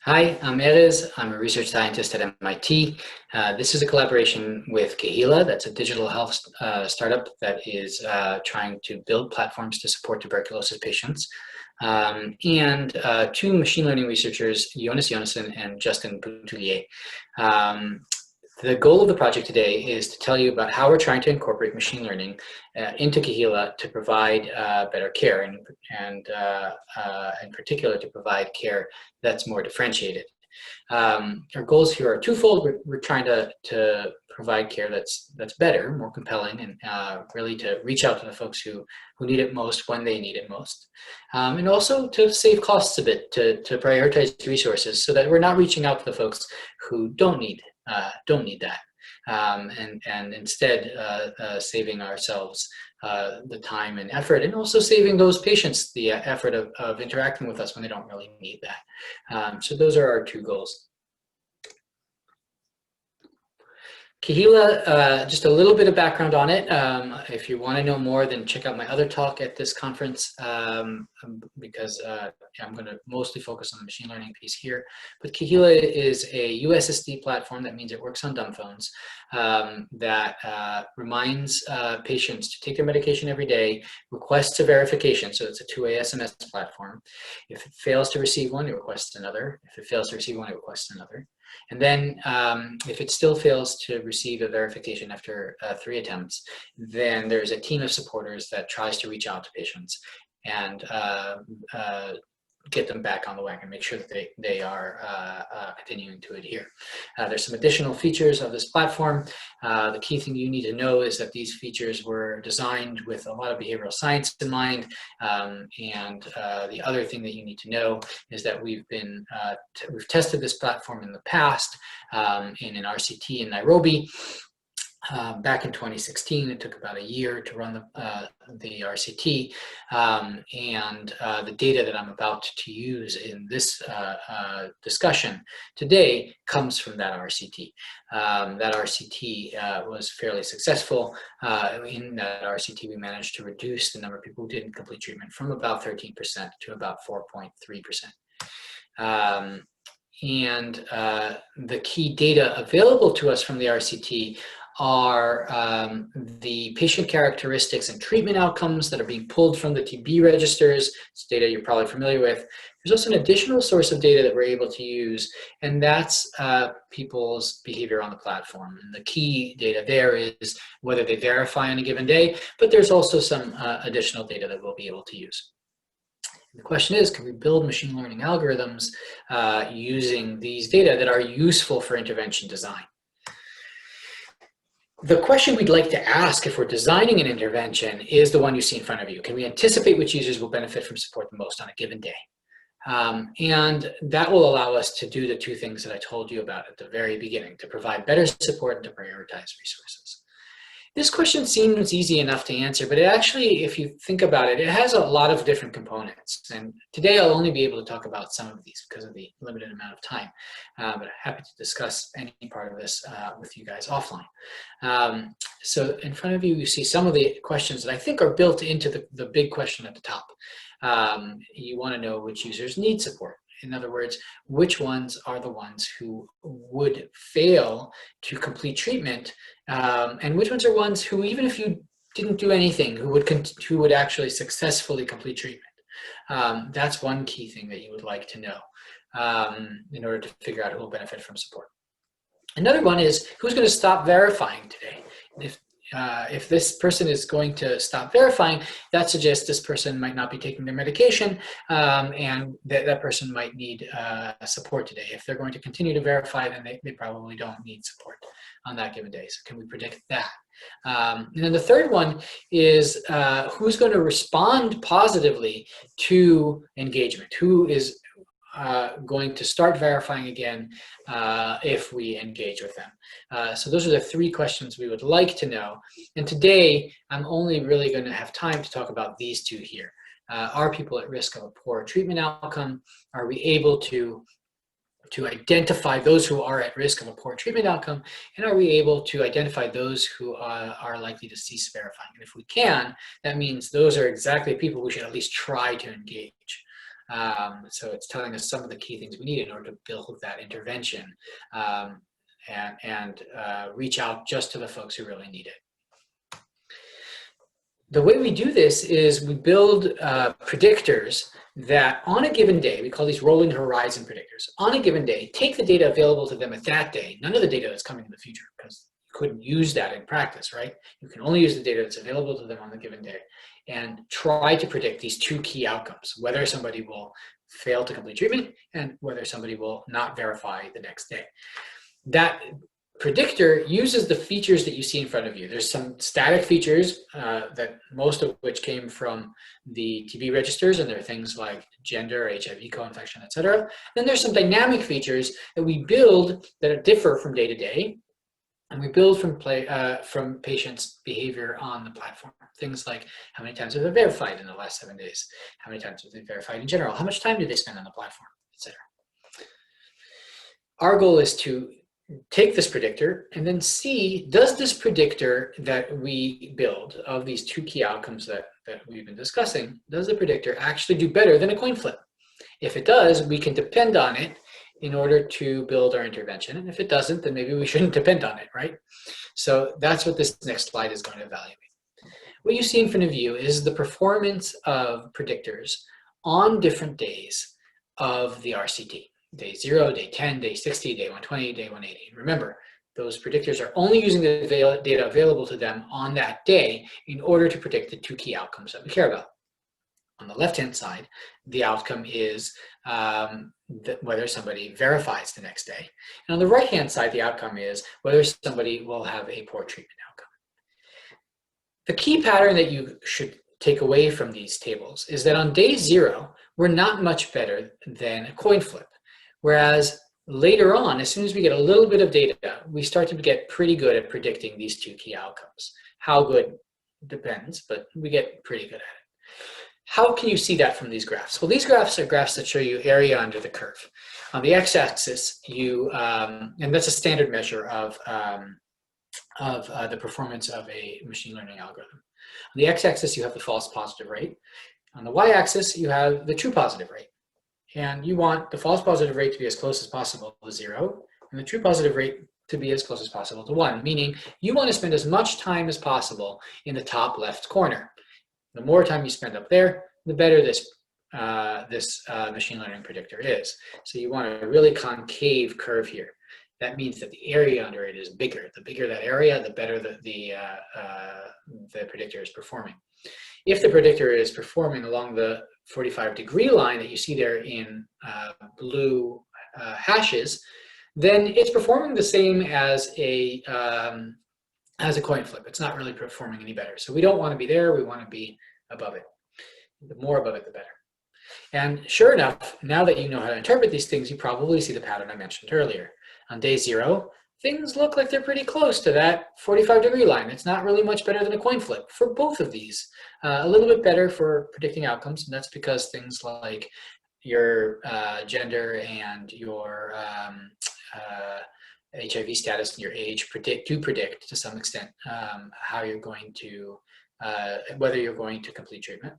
Hi, I'm Erez. I'm a research scientist at MIT. This is a collaboration with Kahila. That's a digital health startup that is trying to build platforms to support tuberculosis patients. And two machine learning researchers, Jonas Jonassen and Justin Boutillier. Um, the goal of the project today is to tell you about how we're trying to incorporate machine learning into Kahila to provide better care, and in particular to provide care that's more differentiated. Our goals here are twofold. We're trying to provide care that's better, more compelling, and really to reach out to the folks who need it most when they need it most. And also to save costs a bit, to prioritize resources so that we're not reaching out to the folks who don't need that. And instead saving ourselves the time and effort, and also saving those patients the effort of interacting with us when they don't really need that. So those are our two goals. Kahila, just a little bit of background on it. If you want to know more, then check out my other talk at this conference, because I'm going to mostly focus on the machine learning piece here. But Kahila is a USSD platform. That means it works on dumb phones, that reminds patients to take their medication every day, requests a verification. So it's a two-way SMS platform. If it fails to receive one, it requests another. If it fails to receive one, it requests another. And then if it still fails to receive a verification after 3 attempts, then there's a team of supporters that tries to reach out to patients and get them back on the wagon, make sure that they are continuing to adhere. There's some additional features of this platform. The key thing you need to know is that these features were designed with a lot of behavioral science in mind. And the other thing that you need to know is that we've tested this platform in the past in an RCT in Nairobi. Back in 2016, it took about a year to run the RCT, and the data that I'm about to use in this discussion today comes from that RCT. That RCT was fairly successful. In that RCT, we managed to reduce the number of people who didn't complete treatment from about 13% to about 4.3%. And the key data available to us from the RCT are the patient characteristics and treatment outcomes that are being pulled from the TB registers. It's data you're probably familiar with. There's also an additional source of data that we're able to use, and that's people's behavior on the platform. And the key data there is whether they verify on a given day, but there's also some additional data that we'll be able to use. The question is, can we build machine learning algorithms using these data that are useful for intervention design? The question we'd like to ask if we're designing an intervention is the one you see in front of you. Can we anticipate which users will benefit from support the most on a given day? And that will allow us to do the two things that I told you about at the very beginning, to provide better support and to prioritize resources. This question seems easy enough to answer, but it actually, if you think about it, it has a lot of different components. And today I'll only be able to talk about some of these because of the limited amount of time, but I'm happy to discuss any part of this with you guys offline. So in front of you, you see some of the questions that I think are built into the big question at the top. You want to know which users need support. In other words, which ones are the ones who would fail to complete treatment, and which ones are ones who, even if you didn't do anything, who would actually successfully complete treatment. That's one key thing that you would like to know in order to figure out who will benefit from support. Another one is who's going to stop verifying today. If this person is going to stop verifying, that suggests this person might not be taking their medication, and that person might need support today. If they're going to continue to verify, then they probably don't need support on that given day. So can we predict that? And then the third one is who's going to respond positively to engagement? Who is going to start verifying again if we engage with them. So those are the three questions we would like to know. And today, I'm only really going to have time to talk about these two here. Are people at risk of a poor treatment outcome? Are we able to identify those who are at risk of a poor treatment outcome? And are we able to identify those who are likely to cease verifying? And if we can, that means those are exactly people we should at least try to engage. So it's telling us some of the key things we need in order to build that intervention and reach out just to the folks who really need it. The way we do this is we build predictors that on a given day, we call these rolling horizon predictors, on a given day, take the data available to them at that day, none of the data that's coming in the future, because you couldn't use that in practice, right? You can only use the data that's available to them on the given day and try to predict these two key outcomes, whether somebody will fail to complete treatment and whether somebody will not verify the next day. That predictor uses the features that you see in front of you. There's some static features that most of which came from the TB registers, and there are things like gender, HIV co-infection, et cetera. Then there's some dynamic features that we build that differ from day to day, and we build from patients' behavior on the platform. Things like how many times have they verified in the last 7 days, how many times have they verified in general, how much time do they spend on the platform, et cetera. Our goal is to take this predictor and then see, does this predictor that we build of these two key outcomes that we've been discussing, does the predictor actually do better than a coin flip? If it does, we can depend on it in order to build our intervention. And if it doesn't, then maybe we shouldn't depend on it, right? So that's what this next slide is going to evaluate. What you see in front of you is the performance of predictors on different days of the RCT. Day 0, day 10, day 60, day 120, day 180. Remember, those predictors are only using the data available to them on that day in order to predict the two key outcomes that we care about. On the left-hand side, the outcome is whether somebody verifies the next day. And on the right-hand side, the outcome is whether somebody will have a poor treatment outcome. The key pattern that you should take away from these tables is that on day 0, we're not much better than a coin flip. Whereas later on, as soon as we get a little bit of data, we start to get pretty good at predicting these two key outcomes. How good depends, but we get pretty good at it. How can you see that from these graphs? Well, these graphs are graphs that show you area under the curve. On the x-axis, and that's a standard measure of the performance of a machine learning algorithm. On the x-axis, you have the false positive rate. On the y-axis, you have the true positive rate. And you want the false positive rate to be as close as possible to 0, and the true positive rate to be as close as possible to 1, meaning you want to spend as much time as possible in the top left corner. The more time you spend up there, the better this machine learning predictor is. So you want a really concave curve here. That means that the area under it is bigger. The bigger that area, the better the predictor is performing. If the predictor is performing along the 45-degree line that you see there in blue hashes, then it's performing the same as a coin flip. It's not really performing any better. So we don't want to be there. We want to be above it. The more above it, the better. And sure enough, now that you know how to interpret these things, you probably see the pattern I mentioned earlier. On day 0, things look like they're pretty close to that 45-degree line. It's not really much better than a coin flip for both of these. A little bit better for predicting outcomes, and that's because things like your gender and your HIV status and your age do predict to some extent how you're going to, whether you're going to complete treatment.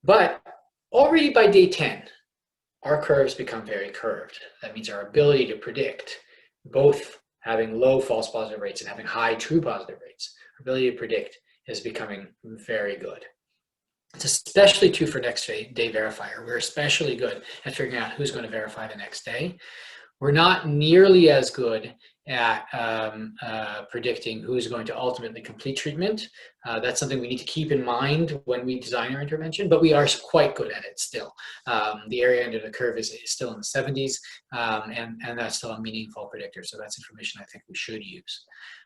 But already by day 10, our curves become very curved. That means our ability to predict, both having low false positive rates and having high true positive rates, our ability to predict is becoming very good. It's especially true for next day verifier. We're especially good at figuring out who's going to verify the next day. We're not nearly as good at predicting who's going to ultimately complete treatment. That's something we need to keep in mind when we design our intervention, but we are quite good at it still. The area under the curve is still in the 70s, and that's still a meaningful predictor. So that's information I think we should use.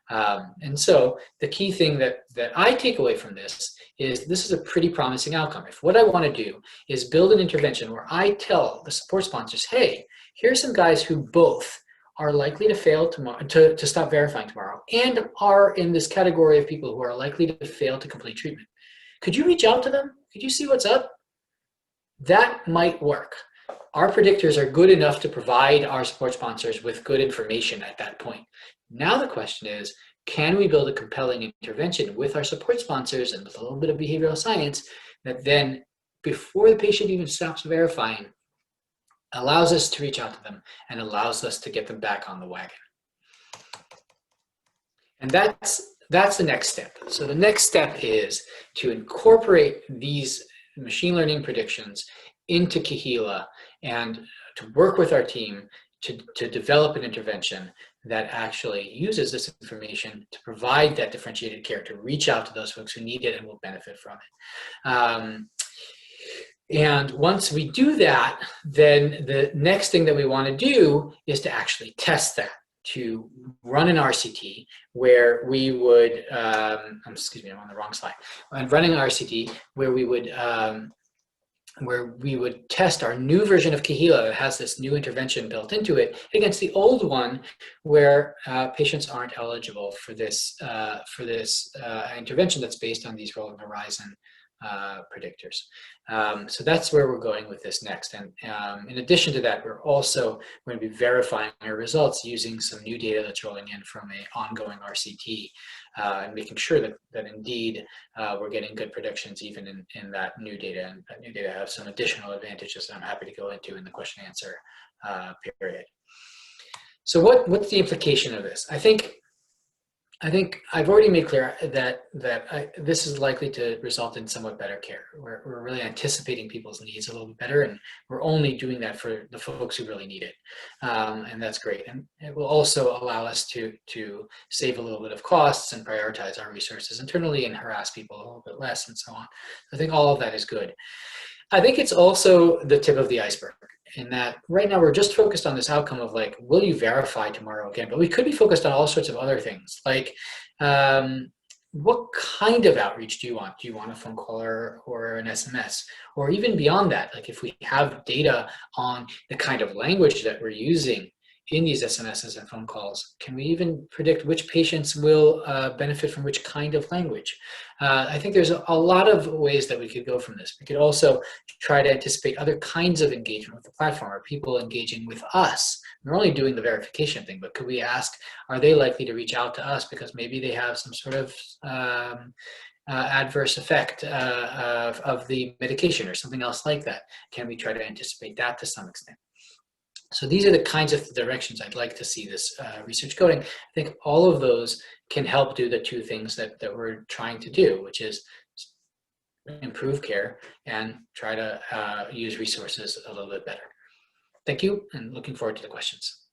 And so the key thing that I take away from this is a pretty promising outcome. If what I want to do is build an intervention where I tell the support sponsors, hey, here's some guys who both are likely to fail tomorrow, to stop verifying tomorrow, and are in this category of people who are likely to fail to complete treatment. Could you reach out to them? Could you see what's up? That might work. Our predictors are good enough to provide our support sponsors with good information at that point. Now the question is, can we build a compelling intervention with our support sponsors and with a little bit of behavioral science that then before the patient even stops verifying, allows us to reach out to them and allows us to get them back on the wagon. And that's the next step. So the next step is to incorporate these machine learning predictions into Kahila and to work with our team to develop an intervention that actually uses this information to provide that differentiated care, to reach out to those folks who need it and will benefit from it. And once we do that, then the next thing that we want to do is to actually test that, to run an RCT where we would, excuse me, I'm on the wrong slide. And running an RCT where we would test our new version of Kahila that has this new intervention built into it against the old one where patients aren't eligible for this intervention that's based on these rolling horizon predictors. So that's where we're going with this next. And in addition to that, we're also going to be verifying our results using some new data that's rolling in from an ongoing RCT and making sure that indeed we're getting good predictions even in that new data. And that new data has some additional advantages that I'm happy to go into in the question and answer period. So what's the implication of this? I think I've already made clear that this is likely to result in somewhat better care. We're really anticipating people's needs a little bit better, and we're only doing that for the folks who really need it, and that's great. And it will also allow us to save a little bit of costs and prioritize our resources internally and harass people a little bit less and so on. I think all of that is good. I think it's also the tip of the iceberg in that right now we're just focused on this outcome of like, will you verify tomorrow again? But we could be focused on all sorts of other things like what kind of outreach do you want? Do you want a phone call or an SMS? Or even beyond that, like if we have data on the kind of language that we're using in these SMSs and phone calls, can we even predict which patients will benefit from which kind of language? I think there's a lot of ways that we could go from this. We could also try to anticipate other kinds of engagement with the platform. Are people engaging with us? We're only doing the verification thing, but could we ask, are they likely to reach out to us because maybe they have some sort of adverse effect of the medication or something else like that? Can we try to anticipate that to some extent? So these are the kinds of directions I'd like to see this research going. I think all of those can help do the two things that we're trying to do, which is improve care and try to use resources a little bit better. Thank you, and looking forward to the questions.